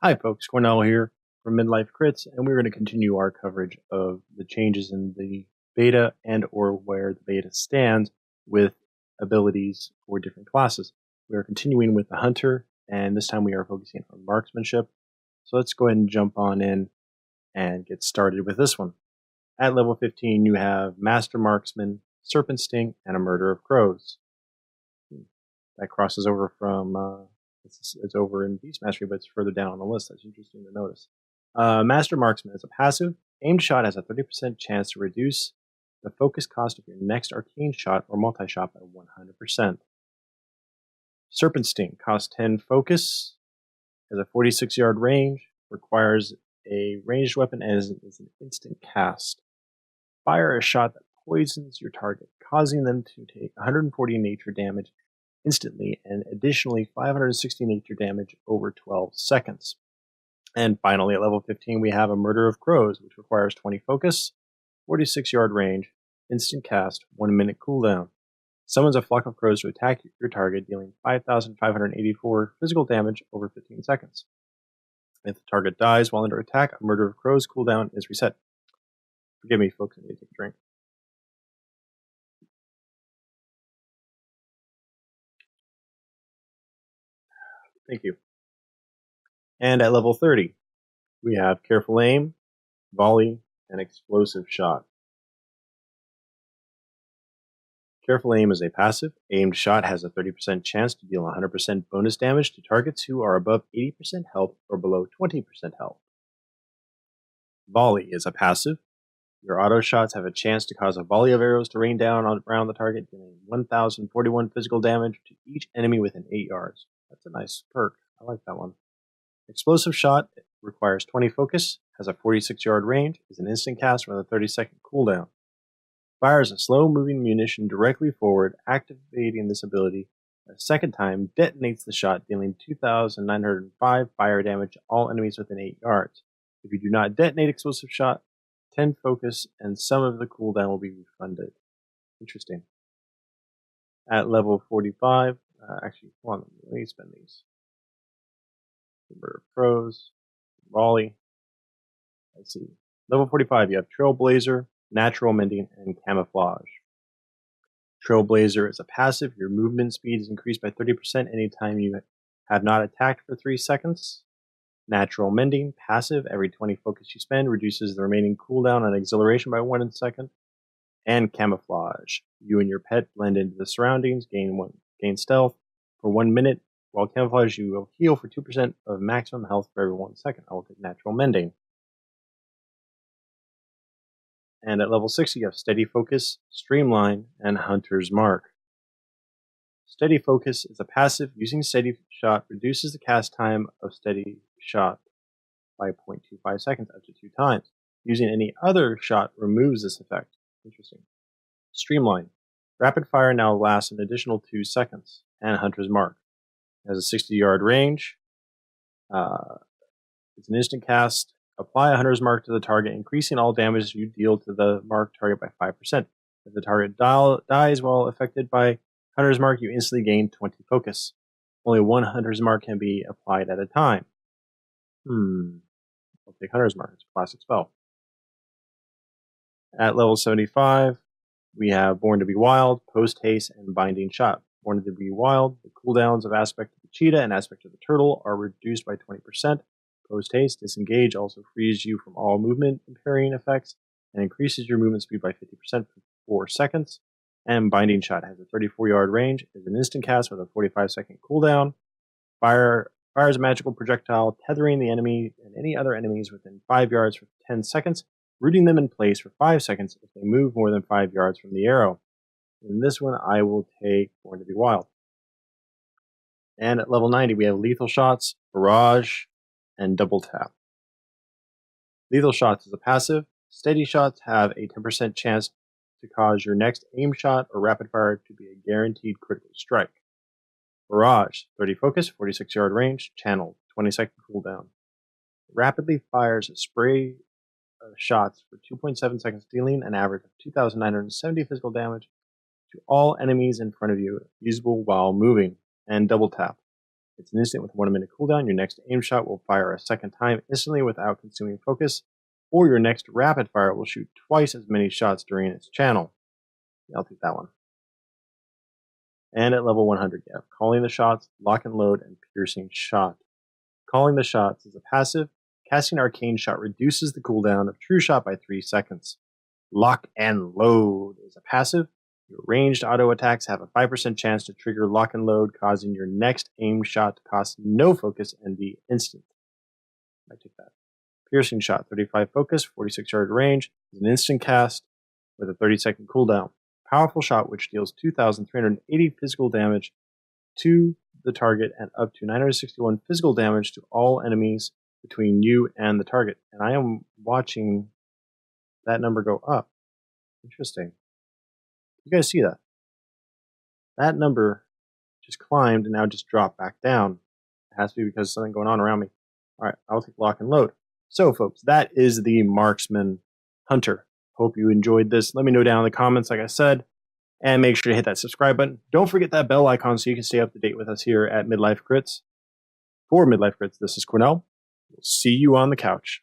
Hi folks, Cornell here from Midlife Crits, and we're going to continue our coverage of the changes in the beta and or where the beta stands with abilities for different classes. We are continuing with the Hunter, and this time we are focusing on Marksmanship. So let's go ahead and jump on in and get started with this one. At level 15, you have Master Marksman, Serpent Sting, and a Murder of Crows. That crosses over from it's over in Beast Mastery, but it's further down on the list. That's interesting to notice. Master Marksman is a passive. Aimed shot has a 30% chance to reduce the focus cost of your next arcane shot or multi-shot by 100%. Serpent Sting costs 10 focus, has a 46-yard range, requires a ranged weapon, and is an instant cast. Fire a shot that poisons your target, causing them to take 140 nature damage instantly, and additionally 560 nature damage over 12 seconds. And finally, at level 15, we have a Murder of Crows, which requires 20 focus, 46-yard range, instant cast, 1 minute cooldown. Summons a flock of crows to attack your target, dealing 5,584 physical damage over 15 seconds. If the target dies while under attack, a Murder of Crows cooldown is reset. Forgive me, folks, I need to take a drink. Thank you. And at level 30, we have Careful Aim, Volley, and Explosive Shot. Careful Aim is a passive. Aimed shot has a 30% chance to deal 100% bonus damage to targets who are above 80% health or below 20% health. Volley is a passive. Your auto shots have a chance to cause a volley of arrows to rain down around the target, dealing 1,041 physical damage to each enemy within 8 yards. That's a nice perk. I like that one. Explosive Shot requires 20 focus, has a 46-yard range, is an instant cast with a 30-second cooldown. Fires a slow-moving munition directly forward, activating this ability a second time, detonates the shot, dealing 2,905 fire damage to all enemies within 8 yards. If you do not detonate Explosive Shot, 10 focus and some of the cooldown will be refunded. Interesting. At level 45, actually, hold on, let me spend these. Murder of Crows, Volley. Let's see. Level 45, you have Trailblazer, Natural Mending, and Camouflage. Trailblazer is a passive. Your movement speed is increased by 30% anytime you have not attacked for 3 seconds. Natural Mending, passive. Every 20 focus you spend reduces the remaining cooldown on Exhilaration by 1 second. And Camouflage. You and your pet blend into the surroundings, gain stealth for 1 minute. While Camouflage, you will heal for 2% of maximum health for every 1 second. I will take Natural Mending. And at level 60, you have Steady Focus, Streamline, and Hunter's Mark. Steady Focus is a passive. Using Steady Shot reduces the cast time of Steady Shot by 0.25 seconds up to 2 times. Using any other shot removes this effect. Interesting. Streamline. Rapid Fire now lasts an additional 2 seconds. And Hunter's Mark. It has a 60-yard range. It's an instant cast. Apply a Hunter's Mark to the target, increasing all damage you deal to the marked target by 5%. If the target dies while affected by Hunter's Mark, you instantly gain 20 focus. Only 1 Hunter's Mark can be applied at a time. I'll take Hunter's Mark. It's a classic spell. At level 75, we have Born to be Wild, Post Haste, and Binding Shot. Born to be Wild, the cooldowns of Aspect of the Cheetah and Aspect of the Turtle are reduced by 20%. Post Haste, Disengage also frees you from all movement impairing effects and increases your movement speed by 50% for 4 seconds. And Binding Shot has a 34-yard range, is an instant cast with a 45-second cooldown. Fires a magical projectile, tethering the enemy and any other enemies within 5 yards for 10 seconds, rooting them in place for 5 seconds if they move more than 5 yards from the arrow. In this one, I will take Born to be Wild. And at level 90, we have Lethal Shots, Barrage, and Double Tap. Lethal Shots is a passive. Steady Shots have a 10% chance to cause your next aim shot or rapid fire to be a guaranteed critical strike. Barrage, 30 focus, 46-yard range, channeled, 20-second cooldown. Rapidly fires a spray of shots for 2.7 seconds, dealing an average of 2,970 physical damage to all enemies in front of you, usable while moving. And Double Tap. It's an instant with a 1 minute cooldown. Your next aim shot will fire a second time instantly without consuming focus, or your next rapid fire will shoot twice as many shots during its channel. Yeah, I'll take that one. And at level 100, you have Calling the Shots, Lock and Load, and Piercing Shot. Calling the Shots is a passive. Casting Arcane Shot reduces the cooldown of True Shot by 3 seconds. Lock and Load is a passive. Your ranged auto attacks have a 5% chance to trigger Lock and Load, causing your next aim shot to cost no focus and be instant. I take that. Piercing Shot, 35 focus, 46 yard range, is an instant cast with a 30-second cooldown. Powerful shot which deals 2,380 physical damage to the target and up to 961 physical damage to all enemies between you and the target. And I am watching that number go up. Interesting. You guys see that? That number just climbed and now just dropped back down. It has to be because of something going on around me. All right, I'll take Lock and Load. So, folks, that is the Marksman Hunter. Hope you enjoyed this. Let me know down in the comments, like I said, and make sure to hit that subscribe button. Don't forget that bell icon so you can stay up to date with us here at Midlife Crits. For Midlife Crits, this is Cornell. We'll see you on the couch.